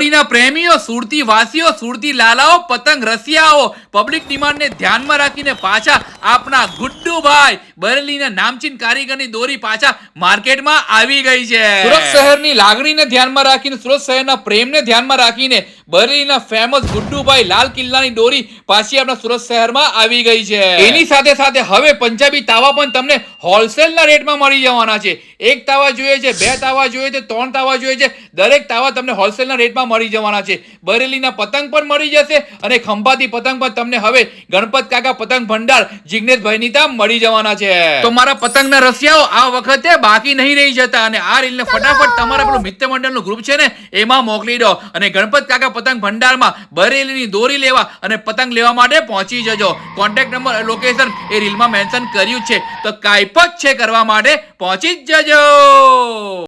હોળીના પ્રેમીઓ, સુરતી વાસીઓ, સુરતી લાલાઓ, પતંગ રસિયાઓ, પબ્લિક ડિમાન્ડને ધ્યાનમાં રાખીને પાછા આપના ગુડ્ડુભાઈ બરેલીના નામચીન કારીગરની દોરી પાછા માર્કેટમાં આવી ગઈ છે. સુરત શહેરની લાગણીને ધ્યાનમાં રાખીને, સુરત શહેરના પ્રેમને ધ્યાનમાં રાખીને બરેલીના ફેમસ ગુડ્ડુભાઈ લાલ કિલ્લાની દોરી પાછી આપણા સુરત શહેરમાં આવી ગઈ છે. એની સાથે સાથે હવે પંજાબી તાવા પણ તમને હોલસેલના રેટમાં મળી જવાના છે. એક તાવા જોઈએ છે, 2 તાવા જોઈએ છે, 3 તાવા જોઈએ છે, દરેક તાવા તમને હોલસેલના રેટમાં મળી જવાના છે. બરેલીના પતંગ પણ મળી જશે અને ખંભાતી પતંગ પણ તમને હવે ગણપત કાકા પતંગ ભંડાર જિગ્નેશભાઈની ત્યાં મળી જવાના છે. તો મારા પતંગના રસિયાઓ આ વખતે બાકી નહીં રહી જતા અને આ રીલને ફટાફટ તમારા પેલું મિત્ર મંડળનું ગ્રુપ છે ને એમાં મોકલી દો અને ગણપત કાકા પતંગ ભંડારમાં બરેલીની દોરી લેવા અને પતંગ લેવા માટે પહોંચી જજો. કોન્ટેક્ટ નંબર, લોકેશન એ રીલમાં મેન્શન કર્યું છે, તો કાંઈ પણ છે કરવા માટે પહોંચી જ જજો.